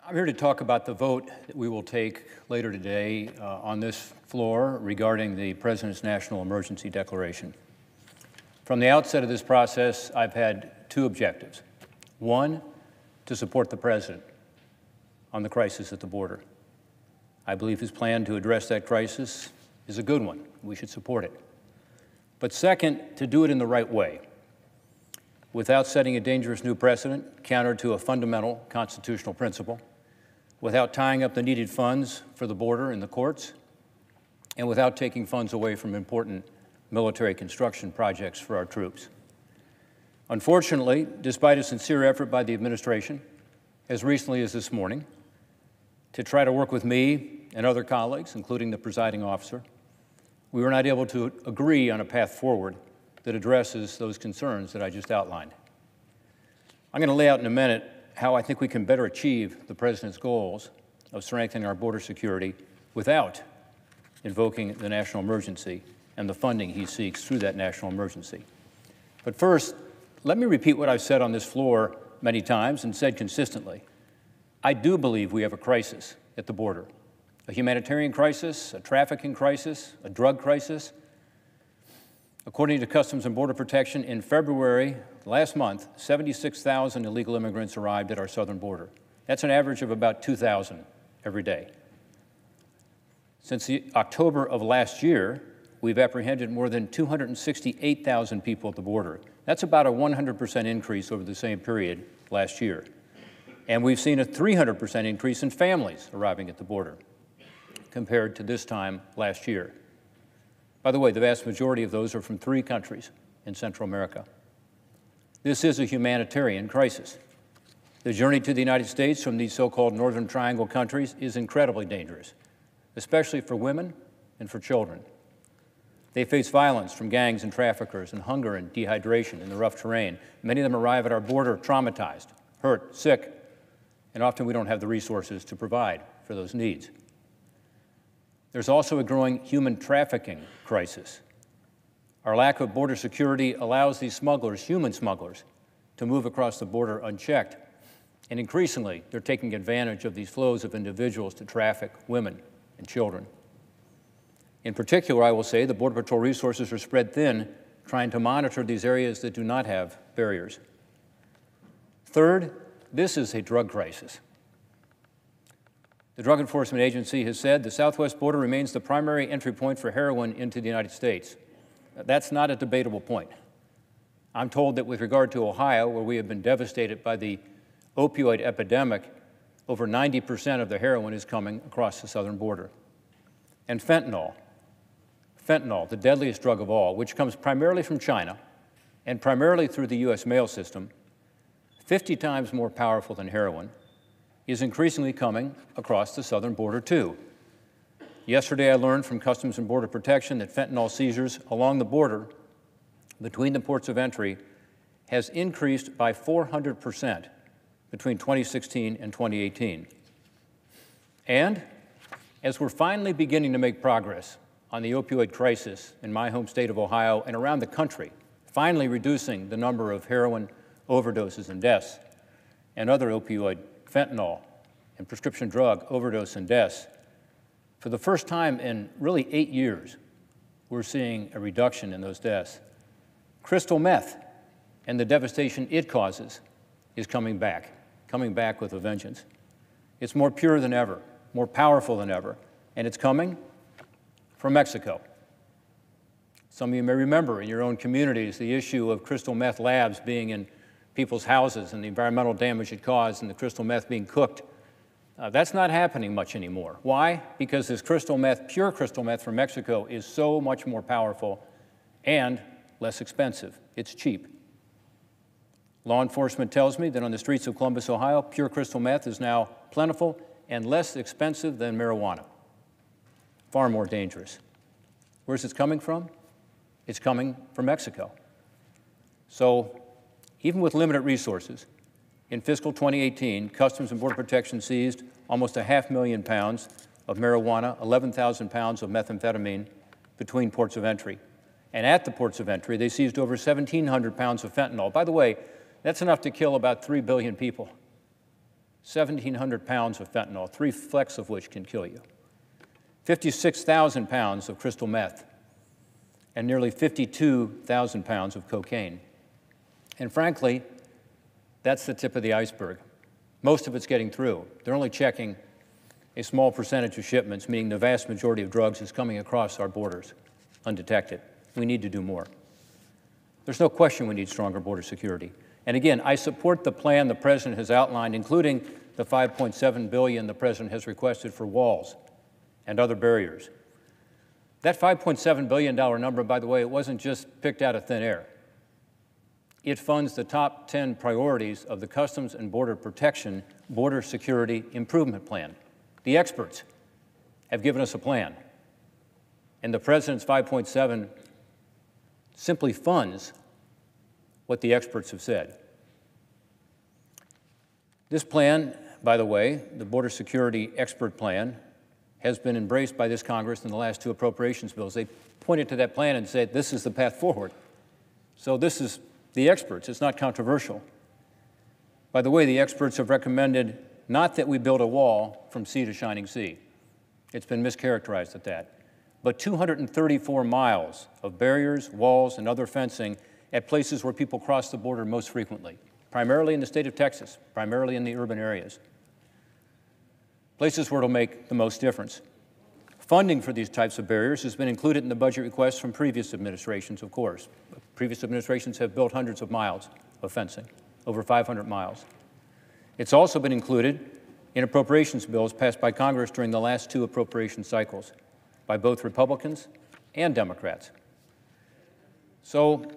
I'm here to talk about the vote that we will take later today on this floor regarding the President's National Emergency Declaration. From the outset of this process, I've had two objectives. One, to support the President on the crisis at the border. I believe his plan to address that crisis is a good one. We should support it. But second, to do it in the right way, without setting a dangerous new precedent counter to a fundamental constitutional principle, without tying up the needed funds for the border in the courts, and without taking funds away from important military construction projects for our troops. Unfortunately, despite a sincere effort by the administration, as recently as this morning, to try to work with me and other colleagues, including the presiding officer, we were not able to agree on a path forward that addresses those concerns that I just outlined. I'm going to lay out in a minute how I think we can better achieve the President's goals of strengthening our border security without invoking the national emergency and the funding he seeks through that national emergency. But first, let me repeat what I've said on this floor many times and said consistently. I do believe we have a crisis at the border, a humanitarian crisis, a trafficking crisis, a drug crisis. According to Customs and Border Protection, in February last month, 76,000 illegal immigrants arrived at our southern border. That's an average of about 2,000 every day. Since October of last year, we've apprehended more than 268,000 people at the border. That's about a 100% increase over the same period last year. And we've seen a 300% increase in families arriving at the border compared to this time last year. By the way, the vast majority of those are from 3 countries in Central America. This is a humanitarian crisis. The journey to the United States from these so-called Northern Triangle countries is incredibly dangerous, especially for women and for children. They face violence from gangs and traffickers and hunger and dehydration in the rough terrain. Many of them arrive at our border traumatized, hurt, sick, and often we don't have the resources to provide for those needs. There's also a growing human trafficking crisis. Our lack of border security allows these smugglers, human smugglers, to move across the border unchecked. And increasingly, they're taking advantage of these flows of individuals to traffic women and children. In particular, I will say the Border Patrol resources are spread thin, trying to monitor these areas that do not have barriers. Third, this is a drug crisis. The Drug Enforcement Agency has said the southwest border remains the primary entry point for heroin into the United States. That's not a debatable point. I'm told that with regard to Ohio, where we have been devastated by the opioid epidemic, over 90% of the heroin is coming across the southern border. And fentanyl, the deadliest drug of all, which comes primarily from China and primarily through the U.S. mail system, 50 times more powerful than heroin, is increasingly coming across the southern border too. Yesterday, I learned from Customs and Border Protection that fentanyl seizures along the border between the ports of entry has increased by 400% between 2016 and 2018. And as we're finally beginning to make progress on the opioid crisis in my home state of Ohio and around the country, finally reducing the number of heroin overdoses and deaths and other opioid, fentanyl, and prescription drug overdose and deaths, for the first time in really 8 years, we're seeing a reduction in those deaths. Crystal meth and the devastation it causes is coming back with a vengeance. It's more pure than ever, more powerful than ever, and it's coming from Mexico. Some of you may remember in your own communities the issue of crystal meth labs being in people's houses and the environmental damage it caused and the crystal meth being cooked. That's not happening much anymore. Why? Because this crystal meth, pure crystal meth from Mexico, is so much more powerful and less expensive. It's cheap. Law enforcement tells me that on the streets of Columbus, Ohio, pure crystal meth is now plentiful and less expensive than marijuana. Far more dangerous. Where's it coming from? It's coming from Mexico. So even with limited resources, in fiscal 2018, Customs and Border Protection seized almost 500,000 pounds of marijuana, 11,000 pounds of methamphetamine between ports of entry. And at the ports of entry, they seized over 1,700 pounds of fentanyl. By the way, that's enough to kill about 3 billion people. 1,700 pounds of fentanyl, 3 flecks of which can kill you, 56,000 pounds of crystal meth, and nearly 52,000 pounds of cocaine. And frankly, that's the tip of the iceberg. Most of it's getting through. They're only checking a small percentage of shipments, meaning the vast majority of drugs is coming across our borders undetected. We need to do more. There's no question we need stronger border security. And again, I support the plan the President has outlined, including the $5.7 billion the President has requested for walls and other barriers. That $5.7 billion number, by the way, it wasn't just picked out of thin air. It funds the top 10 priorities of the Customs and Border Protection Border Security Improvement Plan. The experts have given us a plan, and the President's 5.7 simply funds what the experts have said. This plan, by the way, the Border Security Expert Plan, has been embraced by this Congress in the last 2 appropriations bills. They pointed to that plan and said, this is the path forward. So this is the experts. It's not controversial. By the way, the experts have recommended not that we build a wall from sea to shining sea. It's been mischaracterized at that. But 234 miles of barriers, walls, and other fencing at places where people cross the border most frequently, primarily in the state of Texas, primarily in the urban areas. Places where it'll make the most difference. Funding for these types of barriers has been included in the budget requests from previous administrations, of course. Previous administrations have built hundreds of miles of fencing, over 500 miles. It's also been included in appropriations bills passed by Congress during the last 2 appropriation cycles by both Republicans and Democrats. So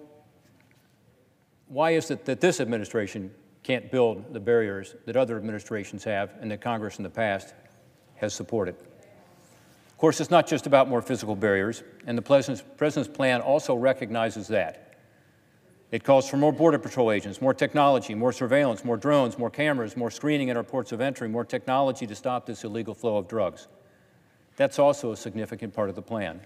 why is it that this administration can't build the barriers that other administrations have and that Congress in the past has supported? Of course, it's not just about more physical barriers, and the President's plan also recognizes that. It calls for more Border Patrol agents, more technology, more surveillance, more drones, more cameras, more screening at our ports of entry, more technology to stop this illegal flow of drugs. That's also a significant part of the plan.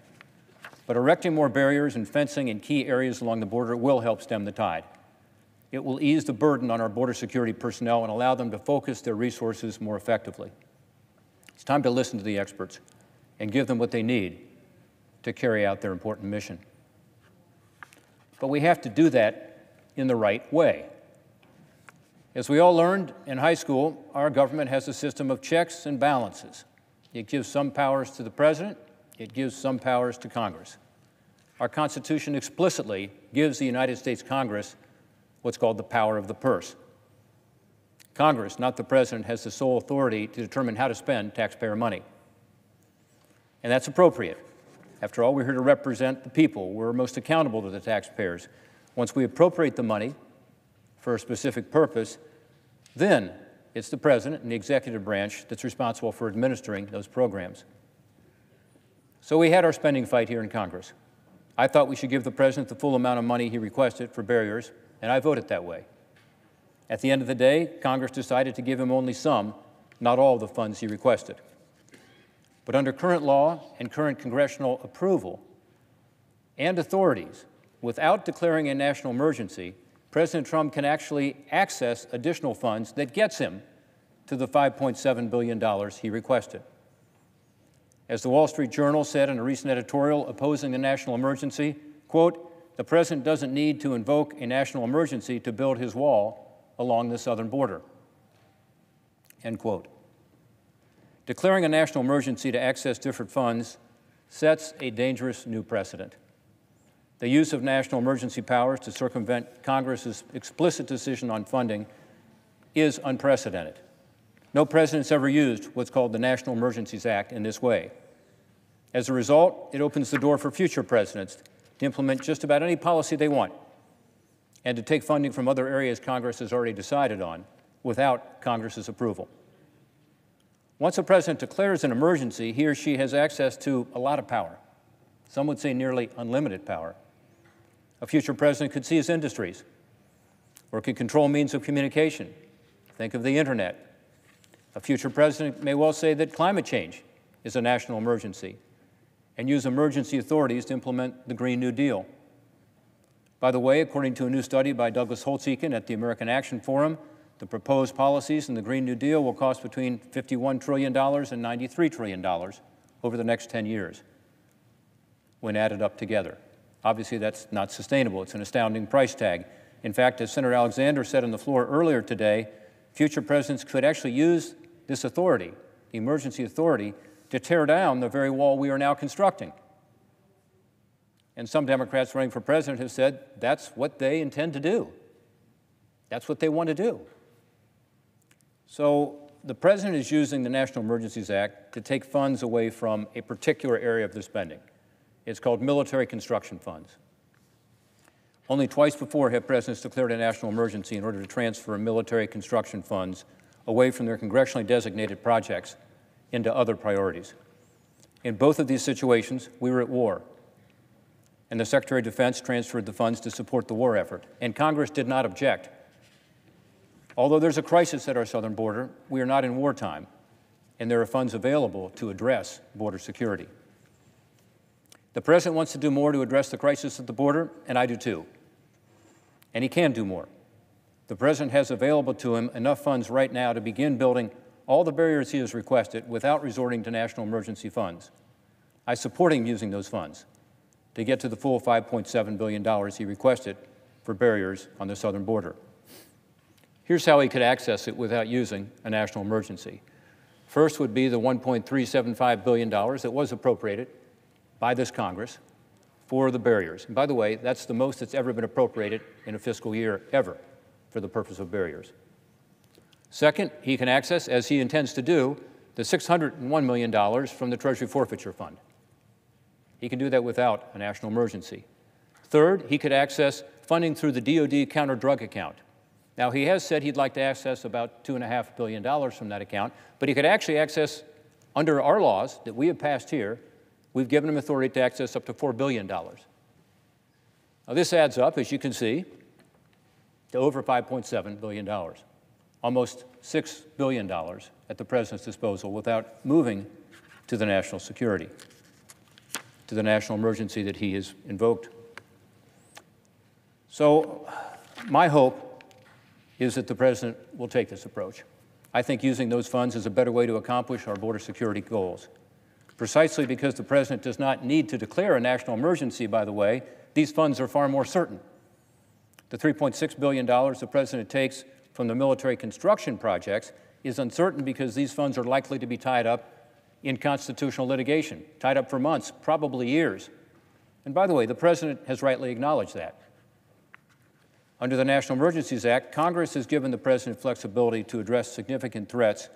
But erecting more barriers and fencing in key areas along the border will help stem the tide. It will ease the burden on our border security personnel and allow them to focus their resources more effectively. It's time to listen to the experts and give them what they need to carry out their important mission. But we have to do that in the right way. As we all learned in high school, our government has a system of checks and balances. It gives some powers to the President, it gives some powers to Congress. Our Constitution explicitly gives the United States Congress what's called the power of the purse. Congress, not the President, has the sole authority to determine how to spend taxpayer money. And that's appropriate. After all, we're here to represent the people. We're most accountable to the taxpayers. Once we appropriate the money for a specific purpose, then it's the President and the executive branch that's responsible for administering those programs. So we had our spending fight here in Congress. I thought we should give the President the full amount of money he requested for barriers, and I voted that way. At the end of the day, Congress decided to give him only some, not all of the funds he requested. But under current law and current congressional approval and authorities, without declaring a national emergency, President Trump can actually access additional funds that gets him to the $5.7 billion he requested. As the Wall Street Journal said in a recent editorial opposing the national emergency, quote, "The President doesn't need to invoke a national emergency to build his wall along the southern border," end quote. Declaring a national emergency to access different funds sets a dangerous new precedent. The use of national emergency powers to circumvent Congress's explicit decision on funding is unprecedented. No president's ever used what's called the National Emergencies Act in this way. As a result, it opens the door for future presidents to implement just about any policy they want and to take funding from other areas Congress has already decided on without Congress's approval. Once a president declares an emergency, he or she has access to a lot of power. Some would say nearly unlimited power. A future president could seize industries or could control means of communication. Think of the internet. A future president may well say that climate change is a national emergency and use emergency authorities to implement the Green New Deal. By the way, according to a new study by Douglas Holtz-Eakin at the American Action Forum, the proposed policies in the Green New Deal will cost between $51 trillion and $93 trillion over the next 10 years when added up together. Obviously, that's not sustainable. It's an astounding price tag. In fact, as Senator Alexander said on the floor earlier today, future presidents could actually use this authority, the emergency authority, to tear down the very wall we are now constructing. And some Democrats running for president have said that's what they intend to do. That's what they want to do. So the president is using the National Emergencies Act to take funds away from a particular area of their spending. It's called military construction funds. Only twice before have presidents declared a national emergency in order to transfer military construction funds away from their congressionally designated projects into other priorities. In both of these situations, we were at war, and the Secretary of Defense transferred the funds to support the war effort, and Congress did not object. Although there's a crisis at our southern border, we are not in wartime, and there are funds available to address border security. The president wants to do more to address the crisis at the border, and I do too. And he can do more. The president has available to him enough funds right now to begin building all the barriers he has requested without resorting to national emergency funds. I support him using those funds to get to the full $5.7 billion he requested for barriers on the southern border. Here's how he could access it without using a national emergency. First would be the $1.375 billion that was appropriated by this Congress for the barriers. And by the way, that's the most that's ever been appropriated in a fiscal year ever for the purpose of barriers. Second, he can access, as he intends to do, the $601 million from the Treasury Forfeiture Fund. He can do that without a national emergency. Third, he could access funding through the DoD counter-drug account. Now, he has said he'd like to access about $2.5 billion from that account, but he could actually access, under our laws that we have passed here, we've given him authority to access up to $4 billion. Now, this adds up, as you can see, to over $5.7 billion, almost $6 billion at the president's disposal without moving to the national security, to the national emergency that he has invoked. So my hope is that the president will take this approach. I think using those funds is a better way to accomplish our border security goals. Precisely because the president does not need to declare a national emergency, by the way, these funds are far more certain. The $3.6 billion the president takes from the military construction projects is uncertain because these funds are likely to be tied up in constitutional litigation, tied up for months, probably years. And by the way, the president has rightly acknowledged that. Under the National Emergencies Act, Congress has given the president flexibility to address significant threats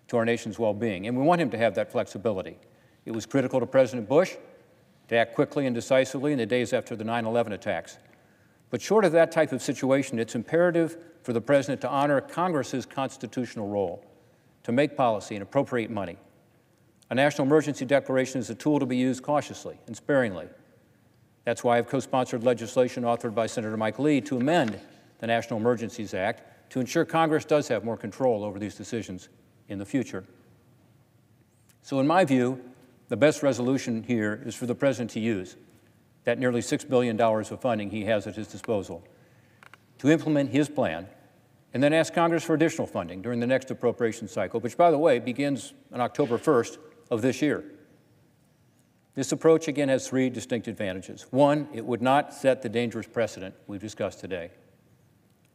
to our nation's well-being, and we want him to have that flexibility. It was critical to President Bush to act quickly and decisively in the days after the 9/11 attacks. But short of that type of situation, it's imperative for the president to honor Congress's constitutional role, to make policy and appropriate money. A national emergency declaration is a tool to be used cautiously and sparingly. That's why I've co-sponsored legislation authored by Senator Mike Lee to amend the National Emergencies Act to ensure Congress does have more control over these decisions in the future. So in my view, the best resolution here is for the president to use that nearly $6 billion of funding he has at his disposal to implement his plan and then ask Congress for additional funding during the next appropriation cycle, which, by the way, begins on October 1st of this year. This approach, again, has three distinct advantages. One, it would not set the dangerous precedent we've discussed today.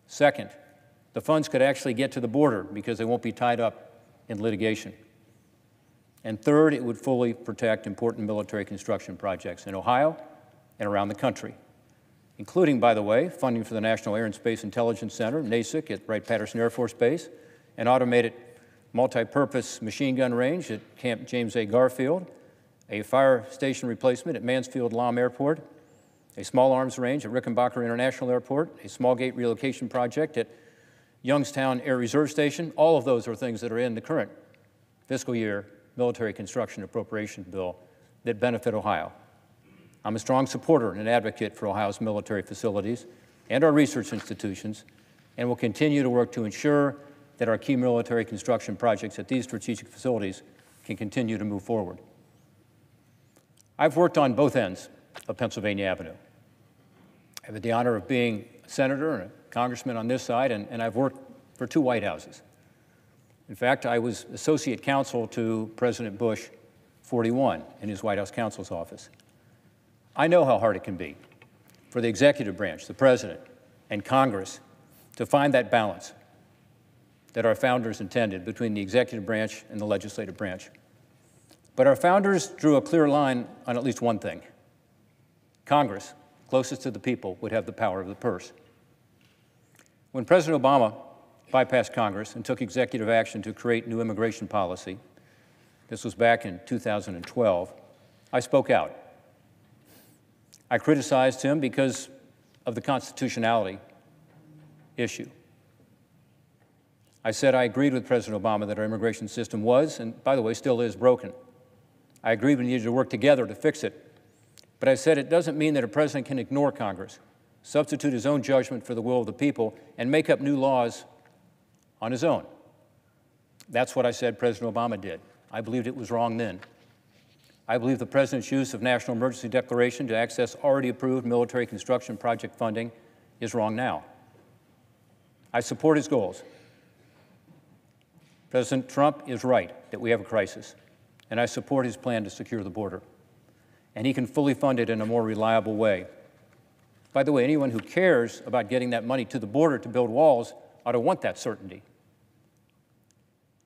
Second, the funds could actually get to the border because they won't be tied up in litigation. And third, it would fully protect important military construction projects in Ohio and around the country, including, by the way, funding for the National Air and Space Intelligence Center, NASIC, at Wright-Patterson Air Force Base, an automated multi-purpose machine gun range at Camp James A. Garfield, a fire station replacement at Mansfield-Lahm Airport, a small arms range at Rickenbacker International Airport, a small gate relocation project at Youngstown Air Reserve Station. All of those are things that are in the current fiscal year military construction appropriation bill that benefit Ohio. I'm a strong supporter and an advocate for Ohio's military facilities and our research institutions, and will continue to work to ensure that our key military construction projects at these strategic facilities can continue to move forward. I've worked on both ends of Pennsylvania Avenue. I've had the honor of being a senator and a congressman on this side, and I've worked for 2 White Houses. In fact, I was associate counsel to President Bush 41 in his White House counsel's office. I know how hard it can be for the executive branch, the president, and Congress to find that balance that our founders intended between the executive branch and the legislative branch. But our founders drew a clear line on at least one thing. Congress, closest to the people, would have the power of the purse. When President Obama bypassed Congress and took executive action to create new immigration policy, this was back in 2012, I spoke out. I criticized him because of the constitutionality issue. I said I agreed with President Obama that our immigration system was, and by the way, still is, broken. I agreed we needed to work together to fix it. But I said it doesn't mean that a president can ignore Congress, substitute his own judgment for the will of the people, and make up new laws on his own. That's what I said President Obama did. I believed it was wrong then. I believe the president's use of national emergency declaration to access already approved military construction project funding is wrong now. I support his goals. President Trump is right that we have a crisis, and I support his plan to secure the border. And he can fully fund it in a more reliable way. By the way, anyone who cares about getting that money to the border to build walls ought to want that certainty.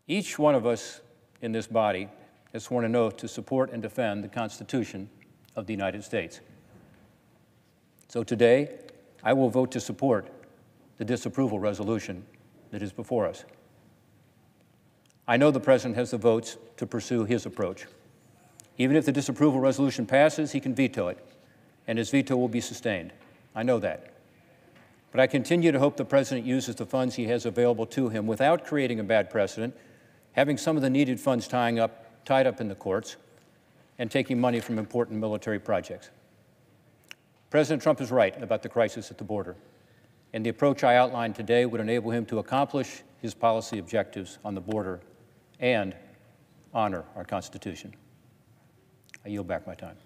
Each one of us in this body has sworn an oath to support and defend the Constitution of the United States. So today, I will vote to support the disapproval resolution that is before us. I know the President has the votes to pursue his approach. Even if the disapproval resolution passes, he can veto it, and his veto will be sustained. I know that. But I continue to hope the President uses the funds he has available to him without creating a bad precedent, having some of the needed funds tied up in the courts, and taking money from important military projects. President Trump is right about the crisis at the border, and the approach I outlined today would enable him to accomplish his policy objectives on the border and honor our Constitution. I yield back my time.